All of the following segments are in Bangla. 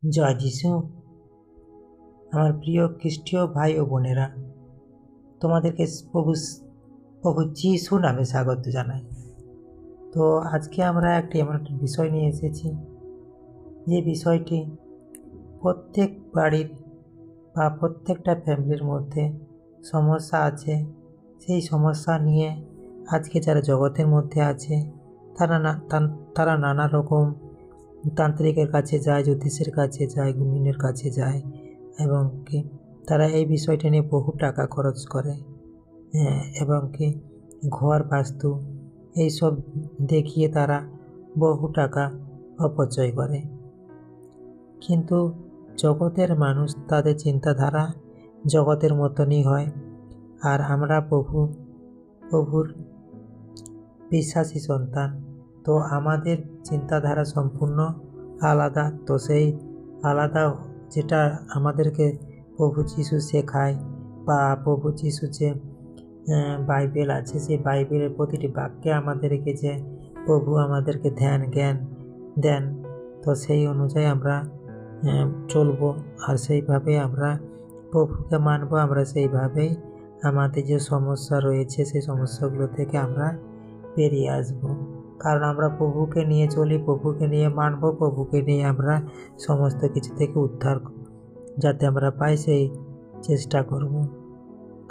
জয় যিশু। আমার প্রিয় খ্রিস্টীয় ভাই ও বোনেরা, তোমাদেরকে প্রভু যিশু নামে স্বাগত জানাই। তো আজকে আমরা এমন একটা বিষয় নিয়ে এসেছি, যে বিষয়টি প্রত্যেক বাড়ির বা প্রত্যেকটা ফ্যামিলির মধ্যে সমস্যা আছে। সেই সমস্যা নিয়ে আজকে যারা জগতের মধ্যে আছে তারা নানা রকম তান্ত্রিকের কাছে যায়, জ্যোতিষের কাছে যায়, গুণিনের কাছে যায়, এবং কি তারা এই বিষয়টা নিয়ে বহু টাকা খরচ করে, এবং কি ঘর বাস্তু এইসব দেখিয়ে তারা বহু টাকা অপচয় করে। কিন্তু জগতের মানুষ, তাদের চিন্তাধারা জগতের মতনই হয়। আর আমরা প্রভুর বিশ্বাসী সন্তান, তো আমাদের চিন্তাধারা সম্পূর্ণ আলাদা। তো সেই আলাদা যেটা আমাদেরকে প্রভু যিশু শেখায়, বা প্রভু যিশু যে বাইবেল আছে, সেই বাইবেলের প্রতিটি বাক্যে আমাদেরকে যে প্রভু আমাদেরকে ধ্যান জ্ঞান দেন, তো সেই অনুযায়ী আমরা চলব, আর সেইভাবে আমরা প্রভুকে মানব। আমরা সেইভাবেই আমাদের যে সমস্যা রয়েছে, সেই সমস্যাগুলো থেকে আমরা বেরিয়ে আসব। কারণ আমরা প্রভুকে নিয়ে চলি, প্রভুকে নিয়ে মানব, প্রভুকে নিয়ে আমরা সমস্ত কিছু থেকে উদ্ধার যাতে আমরা পাই, সেই চেষ্টা করব।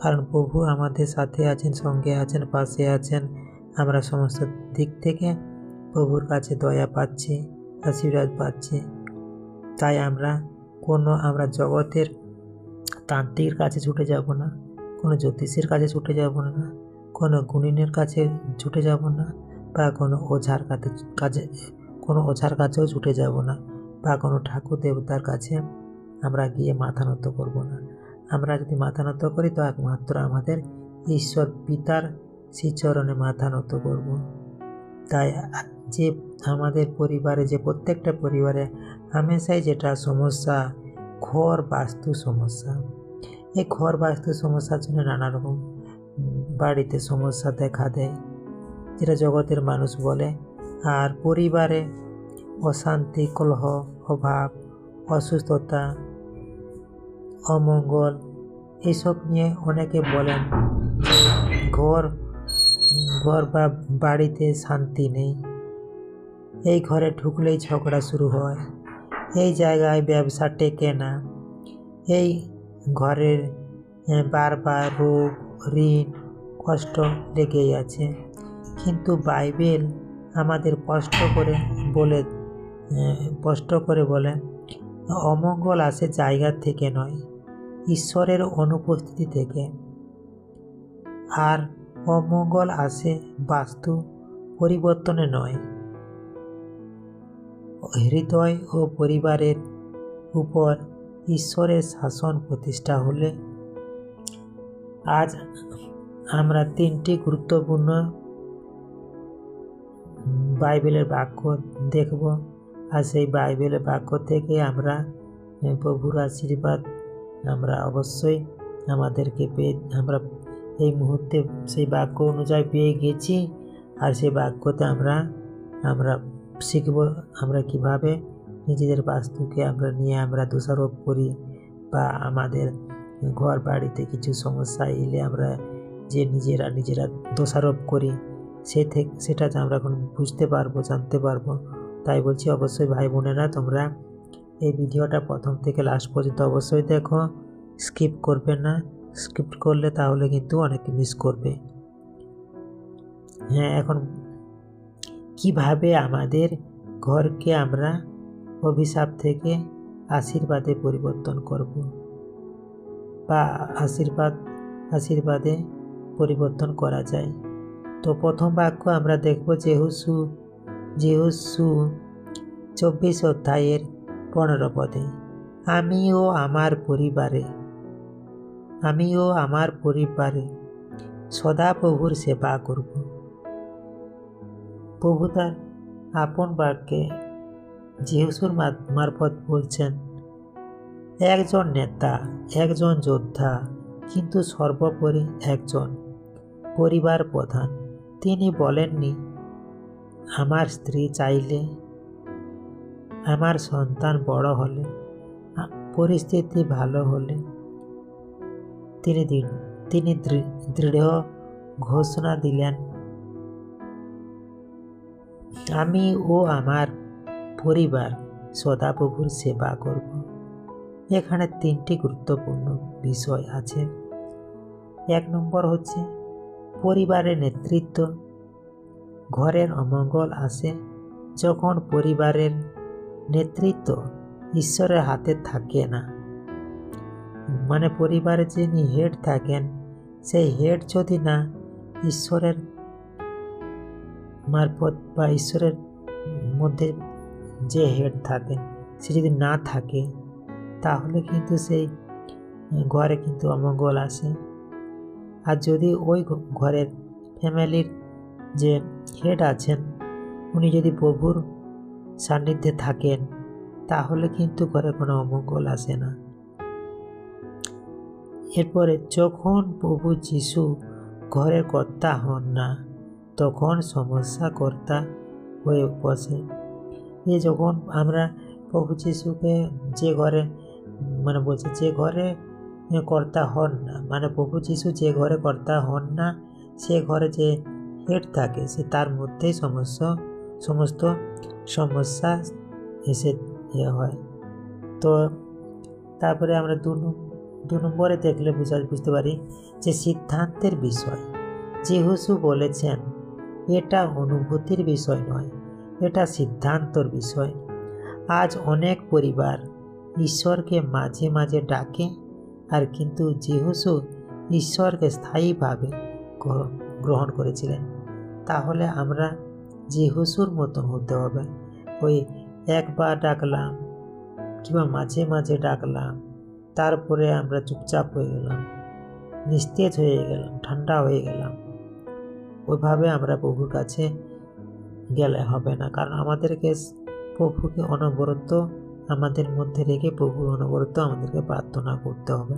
কারণ প্রভু আমাদের সাথে আছেন, সঙ্গে আছেন, পাশে আছেন। আমরা সমস্ত দিক থেকে প্রভুর কাছে দয়া পাচ্ছি, আশীর্বাদ পাচ্ছি। তাই আমরা জগতের তান্ত্রিকের কাছে ছুটে যাব না, কোনো জ্যোতিষের কাছে ছুটে যাব না, কোনো গুণিনের কাছে ছুটে যাব না, বা কোনো ওঝার কাছেও ছুটে যাব না, বা কোনো ঠাকুর দেবতার কাছে আমরা গিয়ে মাথা নত করব না। আমরা যদি মাথা নত করি, তো একমাত্র আমাদের ঈশ্বর পিতার শ্রীচরণে মাথা নত করব। তাই যে আমাদের পরিবারে, যে প্রত্যেকটা পরিবারে হামেশাই যেটা সমস্যা, ঘর বাস্তু সমস্যা। এই ঘর বাস্তু সমস্যার জন্য নানা রকম বাড়িতে সমস্যা দেখা দেয়, যেটা জগতের মানুষ বলে। আর পরিবারে অশান্তি, কলহ, অভাব, অসুস্থতা, অমঙ্গল এইসব নিয়ে অনেকে বলেন যে ঘর বা বাড়িতে শান্তি নেই, এই ঘরে ঢুকলেই ঝগড়া শুরু হয়, এই জায়গায় ব্যবসা টেকে না, এই ঘরের বারবার রোগ, ঋণ, কষ্ট লেগেই আছে। কিন্তু বাইবেল আমাদের স্পষ্ট করে বলে অমঙ্গল আসে জায়গা থেকে নয়, ঈশ্বরের অনুপস্থিতি থেকে। আর অমঙ্গল আসে বাস্তু পরিবর্তনে নয়। হৃদয় ও পরিবারের উপর ঈশ্বরের শাসন প্রতিষ্ঠা হলে আজ আমরা 3টি গুরুত্বপূর্ণ বাইবেলের বাক্য দেখব। আর সেই বাইবেলের বাক্য থেকে আমরা প্রভুর আশীর্বাদ আমরা অবশ্যই আমরা এই মুহূর্তে সেই বাক্য অনুযায়ী পেয়ে গেছি। আর সেই বাক্যতে আমরা শিখব আমরা কিভাবে নিজেদের বাস্তুকে আমরা দোষারোপ করি, বা আমাদের ঘর বাড়িতে কিছু সমস্যা এলে আমরা যে নিজেরা দোষারোপ করি, সেটা আমরা এখন বুঝতে পারবো, জানতে পারবো। তাই বলছি, অবশ্যই ভাই বোনেরা, তোমরা এই ভিডিওটা প্রথম থেকে লাস্ট পর্যন্ত অবশ্যই দেখো, স্কিপ করবে না। স্কিপ করলে তাহলে কিন্তু অনেক মিস করবে। এখন কিভাবে আমাদের ঘরকে আমরা অভিশাপ থেকে আশীর্বাদে পরিবর্তন করব, বা আশীর্বাদে পরিবর্তন করা যায়। তো প্রথম বাক্য আমরা দেখব যেহুশু 24 অধ্যায়ের 15 পদে। আমি ও আমার পরিবারে সদা প্রভুর সেবা করব। প্রভু তার আপন বাক্যে যেহুশুর মারফত বলছেন, একজন নেতা, একজন যোদ্ধা, কিন্তু সর্বোপরি একজন পরিবার প্রধান। তিনি বলেননি, আমার স্ত্রী চাইলে আমার সন্তান বড় হলে, পরিস্থিতি ভালো হলে তিনি দৃঢ় ঘোষণা দিলেন, আমি ও আমার পরিবার সদাপ্রভুর সেবা করব। এখানে 3টি গুরুত্বপূর্ণ বিষয় আছে। 1 নম্বর হচ্ছে পরিবারের নেতৃত্ব। ঘরের অমঙ্গল আসে যখন পরিবারের নেতৃত্ব ঈশ্বরের হাতে থাকে না। মানে পরিবারে যিনি হেড থাকেন, সেই হেড যদি না ঈশ্বরের মারফত বা ঈশ্বরের মধ্যে যে হেড থাকেন সে যদি না থাকে, তাহলে কিন্তু সেই ঘরে কিন্তু অমঙ্গল আসে। আর যদি ওই ঘরের ফ্যামিলির যে হেড আছেন উনি যদি প্রভুর সান্নিধ্যে থাকেন, তাহলে কিন্তু ঘরে কোনো অমঙ্গল আসে না। এরপরে যখন প্রভু যিশু ঘরের কর্তা হন না, তখন সমস্যা কর্তা হয়ে বসে। যখন আমরা প্রভু যিশুকে যে ঘরে বলছে যে ঘরে কর্তা হন না, মানে প্রভু যিশু যে ঘরে কর্তা হন না, সে ঘরে যে হেড থাকে সে তার মধ্যেই সমস্ত সমস্যা এসে হয়। তো তারপরে আমরা 2 নম্বরে দেখলে বুঝতে পারি যে সিদ্ধান্তের বিষয়। যিশু বলেছেন এটা অনুভূতির বিষয় নয়, এটা সিদ্ধান্তর বিষয়। আজ অনেক পরিবার ঈশ্বরকে মাঝে মাঝে ডাকে, আর কিন্তু যিশু ঈশ্বরকে স্থায়ীভাবে গ্রহণ করেছিলেন। তাহলে আমরা যিশুর মতন হতে হবে। ওই একবার ডাকলাম কিংবা মাঝে মাঝে ডাকলাম, তারপরে আমরা চুপচাপ হয়ে গেলাম, নিস্তেজ হয়ে গেলাম, ঠান্ডা হয়ে গেলাম, ওইভাবে আমরা প্রভুর কাছে গেলে হবে না। কারণ আমাদেরকে প্রভুকে অনবরত আমাদের মধ্যে রেখে প্রভুর অনবরত আমাদেরকে প্রার্থনা করতে হবে।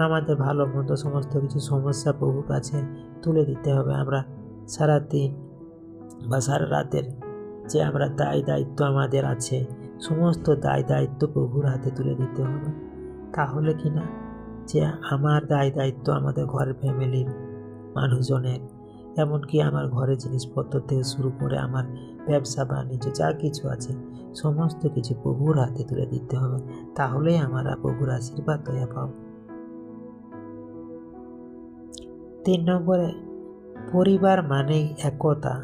আমাদের ভালো মন্দ সমস্ত কিছু সমস্যা প্রভুর কাছে তুলে দিতে হবে। আমরা সারাদিন বা সারা রাতের যে আমরা দায়িত্ব আমাদের আছে, সমস্ত দায়িত্ব প্রভুর হাতে তুলে দিতে হবে। তাহলে কি না যে আমার দায়িত্ব আমাদের ঘরের ফ্যামিলির মানুষজনের, এমনকি আমার ঘরের জিনিসপত্র থেকে শুরু করে আমার ব্যবসা বাণিজ্য যা কিছু আছে সমস্ত কিছু প্রভুর হাতে তুলে দিতে হবে। তাহলেই আমরা প্রভুর আশীর্বাদ দয়া পাব। 3 নম্বরে পরিবার মানেই একতা।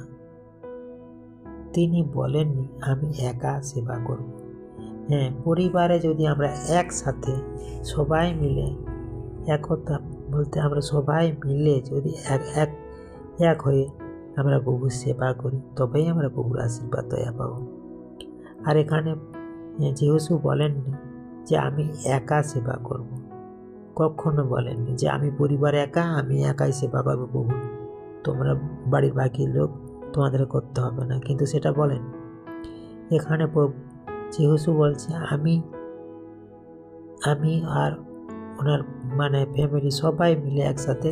তিনি বলেননি আমি একা সেবা করব। হ্যাঁ, পরিবারে যদি আমরা একসাথে সবাই মিলে, একতা বলতে আমরা সবাই মিলে যদি এক হয়ে আমরা প্রভুর সেবা করি, তবেই আমরা প্রভুর আশীর্বাদ দয়া পাবো। আর এখানে যিশু বলেননি যে আমি একা সেবা করব, কখনো বলেননি যে আমি পরিবার আমি একাই সেবা পাবো প্রভু, তোমরা বাড়ির বাকি লোক তোমাদের করতে হবে না, কিন্তু সেটা বলেন। এখানে যিশু বলছে আমি আর ওনার ফ্যামিলি সবাই মিলে একসাথে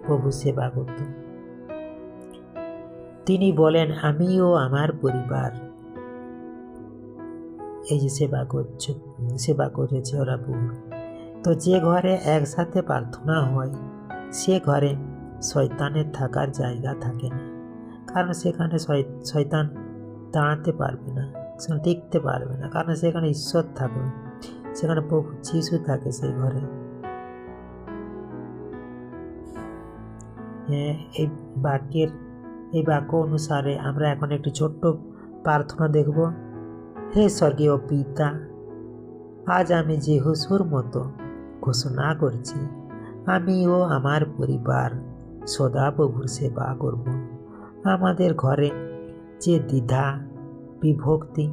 প্রভু সেবা করত। তিনি বলেন আমিও আমার পরিবার এই যে সেবা করেছে ওরা প্রভু। তো যে ঘরে একসাথে প্রার্থনা হয় সে ঘরে শয়তানের থাকার জায়গা থাকে না। কারণ সেখানে শয়তান দাঁড়াতে পারবে না, সেখানে টিকতে পারবে না, কারণ সেখানে ঈশ্বর থাকবে, সেখানে প্রভু যিশু থাকে সেই ঘরে। এই বাক্য অনুসারে আমরা এখন একটি ছোট্ট প্রার্থনা দেখব। হে স্বর্গীয় পিতা, আজ আমি যিশুর মতো ঘোষণা করছি আমি ও আমার পরিবার সদা প্রভুর সেবা করব। আমাদের ঘরে যে দ্বিধা, বিভক্তি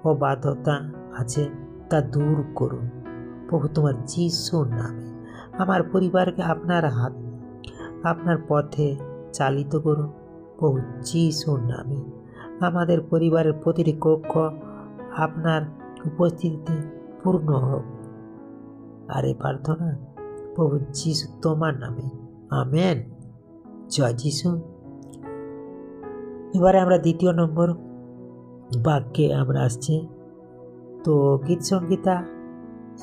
ও বাধ্যতা আছে তা দূর করুন প্রভু তোমার যিশুর নামে। আমার পরিবারকে আপনার পথে চালিত করুন প্রভু যিশুর নামে। আমাদের পরিবারের প্রতিটি কক্ষ আপনার উপস্থিতিতে পূর্ণ হোক। আর এই প্রার্থনা প্রভু যিশু তোমার নামে, আমেন। জয় যিশু। এবারে আমরা 2 নম্বর বাক্যে আমরা আসছি। তো গীত সংহিতা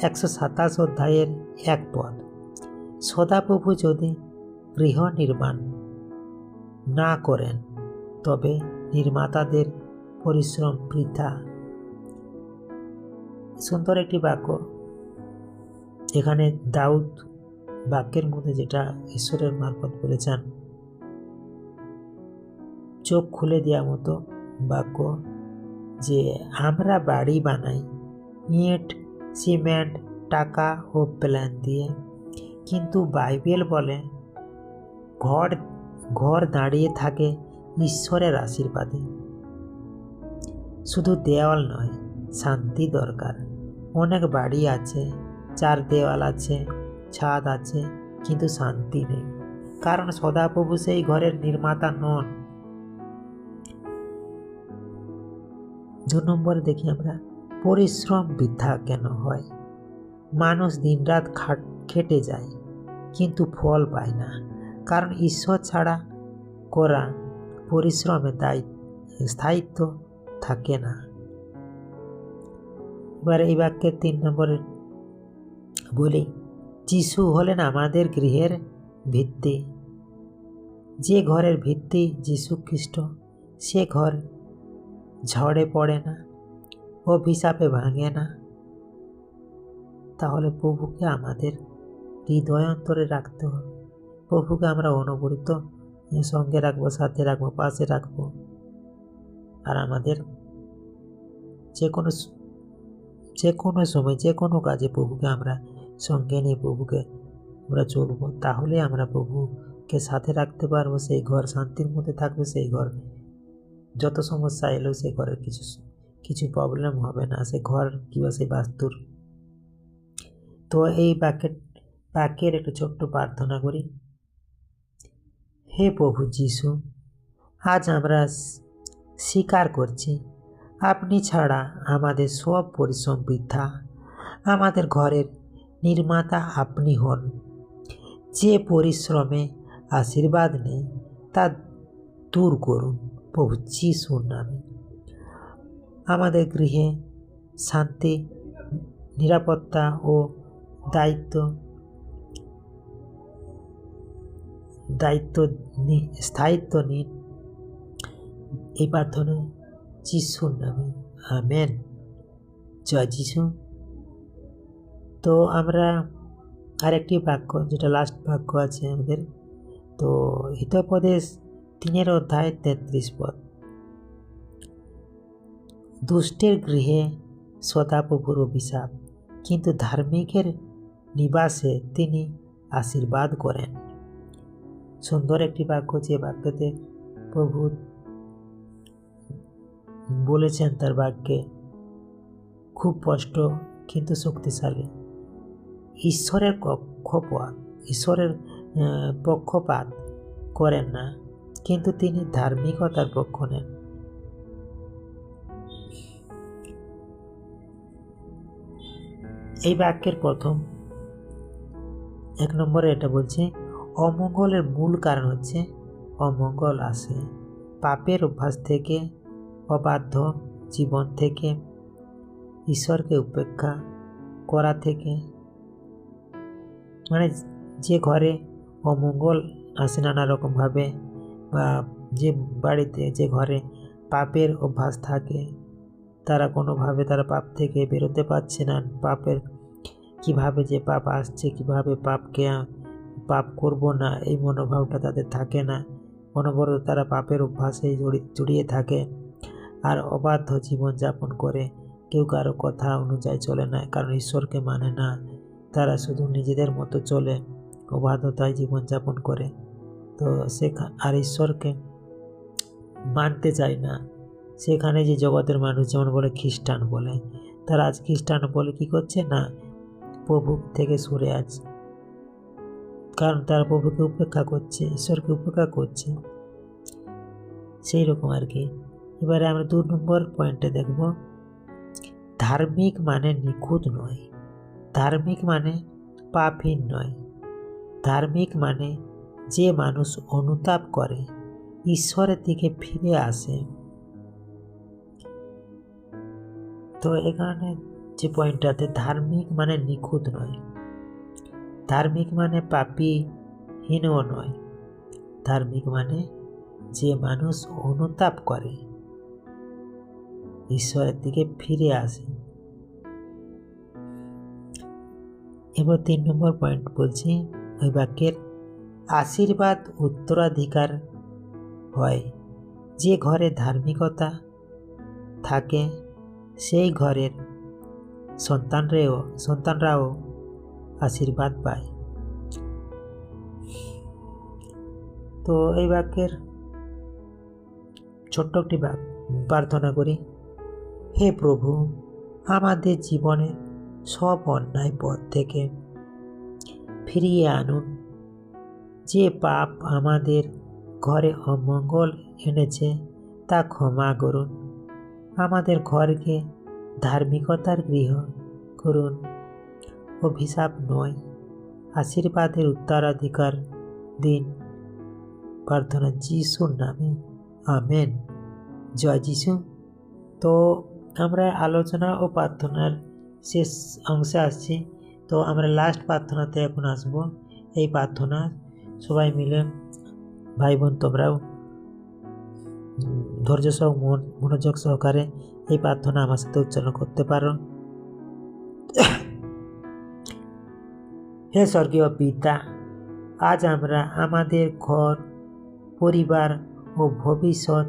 127 অধ্যায়ের 1 পদ, সদাপ্রভু যদি গৃহ নির্মাণ না করেন তবে নির্মাতাদের পরিশ্রম বৃথা। সুন্দর একটি বাক্য। এখানে দাউদ বাক্যের মধ্যে যেটা ঈশ্বরের মারফত বলেছেন, চোখ খুলে দেওয়ার মতো বাক্য, যে আমরা বাড়ি বানাই ইট, সিমেন্ট, টাকা ও প্ল্যান দিয়ে, কিন্তু বাইবেল বলে ঘর ঘর দাঁড়িয়ে থাকে ঈশ্বরের আশীর্বাদে। শুধু দেওয়াল নয়, শান্তি দরকার। অনেক বাড়ি আছে, 4 দেওয়াল আছে, ছাদ আছে, কিন্তু শান্তি নেই, কারণ সদাপ্রভু সেই ঘরের নির্মাতা নন। 2 নম্বরে দেখি আমরা, পরিশ্রম বৃথা কেন হয়? মানুষ দিনরাত খেটে যায় কিন্তু ফল পায় না, কারণ ঈশ্বর ছাড়া করা পরিশ্রমে স্থায়িত্ব থাকে না। এবার এই বাক্যের 3 নম্বরে বলি, যিশু হলেন আমাদের গৃহের ভিত্তি। যে ঘরের ভিত্তি যিশু খ্রিস্ট, সে ঘর ঝড়ে পড়ে না, অভিশাপে ভাঙে না। তাহলে প্রভুকে আমাদের হৃদয় অন্তরে রাখতে হবে। প্রভুকে আমরা অনবরত সঙ্গে রাখবো, সাথে রাখবো, পাশে রাখবো। আর আমাদের যে কোনো সময় যে কোনো কাজে প্রভুকে আমরা সঙ্গে নিয়ে প্রভুকে আমরা চলবো। তাহলে আমরা প্রভুকে সাথে রাখতে পারবো। সেই ঘর শান্তির মধ্যে থাকবে। সেই ঘর যত সমস্যা এলেও সেই ঘরের কিছু প্রবলেম হবে না। সে ঘর কিংবা সেই বাস্তুর। তো এই বাক্যের একটু ছোট্ট প্রার্থনা করি। হে প্রভু যিশু, আজ আমরা স্বীকার করছি আপনি ছাড়া আমাদের সব পরিশ্রম বৃথা। আমাদের ঘরের নির্মাতা আপনি হন। যে পরিশ্রমে আশীর্বাদ নেই তা দূর করুন প্রভু যিশুর নামে। আমাদের গৃহে শান্তি, নিরাপত্তা ও স্থায়িত্ব নিন। এই প্রার্থনা যিশুর নামে, আমেন। জয় যিশু। তো আমরা আরেকটি বাক্য, যেটা লাস্ট বাক্য আছে আমাদের, তো হিতোপদেশ 3 অধ্যায় 33 পদ, দুষ্টের গৃহে সদাপ্রভুর অভিশাপ, কিন্তু ধার্মিকের নিবাসে তিনি আশীর্বাদ করেন। সুন্দর একটি বাক্য, যে বাক্যতে প্রভু বলেছেন তার বাক্যে, খুব স্পষ্ট কিন্তু শক্তিশালী। ঈশ্বরের পক্ষপাত করেন না, কিন্তু তিনি ধার্মিকতার পক্ষ নেন। এই বাক্যের প্রথম 1 নম্বরে এটা বলছে, অমঙ্গলের মূল কারণ হচ্ছে অমঙ্গল আসে পাপের অভ্যাস থেকে, অবাধ্য জীবন থেকে, ঈশ্বরকে উপেক্ষা করা থেকে। মানে যে ঘরে অমঙ্গল আসে নানা রকমভাবে, বা যে বাড়িতে যে ঘরে পাপের অভ্যাস থাকে, তারা কোনোভাবে তারা পাপ থেকে বেরোতে পারছে না। পাপের কিভাবে যে পাপ আসছে, কিভাবে পাপ করব না, এই মনোভাবটা তাদের থাকে না। অনবরত তারা পাপের অভ্যাসে জড়িয়ে থাকে আর অবাধ্য জীবনযাপন করে। কেউ কারো কথা অনুযায়ী চলে না, কারণ ঈশ্বরকে মানে না। তারা শুধু নিজেদের মতো চলে, অবাধ্যতায় জীবনযাপন করে। তো আর ঈশ্বরকে মানতে চায় না। সেখানে যে জগতের মানুষ যেমন বলে খ্রিস্টান বলে, তারা আজ খ্রিস্টান বলে কি করছে না, প্রভু থেকে সরে আছে, কারণ তারা প্রভুকে উপেক্ষা করছে, ঈশ্বরকে উপেক্ষা করছে। সেই রকম আর কি। এবারে আমরা 2 নম্বর পয়েন্টে দেখব, ধার্মিক মানে নিখুঁত নয়, ধার্মিক মানে পাপহীন নয়। ধার্মিক মানে যে মানুষ অনুতাপ করে, ঈশ্বরের দিকে ফিরে আসে। তো এখানে যে পয়েন্টটাতে ধার্মিক মানে নিখুঁত নয়, ধার্মিক মানে পাপীহীনও নয়, ধার্মিক মানে যে মানুষ অনুতাপ করে, ঈশ্বরের দিকে ফিরে আসে। এবার 3 নম্বর পয়েন্ট বলছি, ওই বাক্যের আশীর্বাদ উত্তরাধিকার হয়। যে ঘরে ধার্মিকতা থাকে সেই ঘরের সন্তানরাও আশীর্বাদ পায়। তো এই বাক্যের ছোট্ট একটি প্রার্থনা করি। হে প্রভু, আমাদের জীবনের সব অন্যায় পথ থেকে ফিরিয়ে আনুন। যে পাপ আমাদের ঘরে অমঙ্গল এনেছে তা ক্ষমা করুন। আমাদের ঘরকে ধার্মিকতার গৃহ করুন। অভিশাপ নয়, আশীর্বাদের উত্তরাধিকার দিন। প্রার্থনা যিশুর নামে, আমেন। জয় যিশু। তো আমরা আলোচনা ও প্রার্থনার শেষ অংশে আসছি। তো আমরা লাস্ট প্রার্থনাতে এখন আসব। এই প্রার্থনা সবাই মিলে, ভাই বোন তোমরাও ধৈর্য সহ মনোযোগ সহকারে এই প্রার্থনা আমার সাথে উচ্চারণ করতে পারো। হে স্বর্গীয় পিতা, আজ আমরা আমাদের ঘর, পরিবার ও ভবিষ্যৎ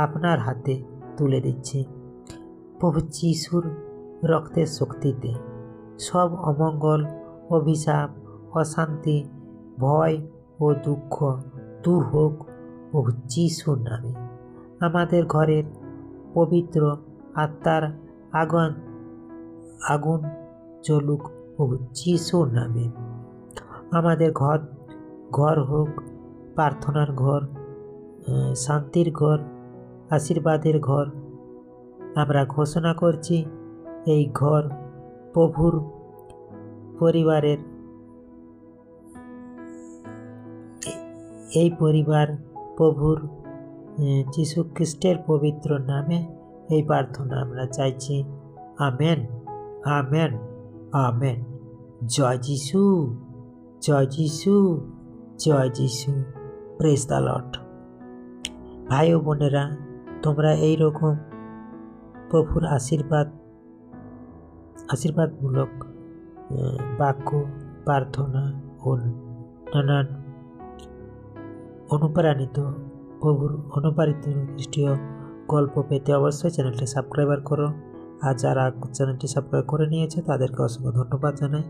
আপনার হাতে তুলে দিচ্ছি। প্রভু যিশুর রক্তের শক্তিতে সব অমঙ্গল, অভিশাপ, অশান্তি, ভয় ও দুঃখ দূর হোক প্রভু যিশুর নামে। আমাদের ঘরের পবিত্র আত্মার আগুন জ্বলুক প্রভু যিশুর নামে। আমাদের ঘর হোক প্রার্থনার ঘর, শান্তির ঘর, আশীর্বাদের ঘর। আমরা ঘোষণা করছি এই ঘর প্রভুর পরিবারের, এই পরিবার প্রভুর যীশু খ্রিস্টের পবিত্র নামে এই প্রার্থনা আমরা চাইছি। Amen, amen, amen. জয় যিশু, জয় যিশু, জয় যিশু। Praise the lord. ভাই ও বোনেরা, তোমরা এই রকম প্রভুর আশীর্বাদমূলক বাক্য, প্রার্থনা ও নানান প্রভুর অনুপ্রাণিত খ্রিস্টীয় গল্প পেতে অবশ্যই চ্যানেলটি সাবস্ক্রাইব করো। আর যারা চ্যানেলটি সাবস্ক্রাইব করে নিয়েছে তাদেরকে অসংখ্য ধন্যবাদ জানাই।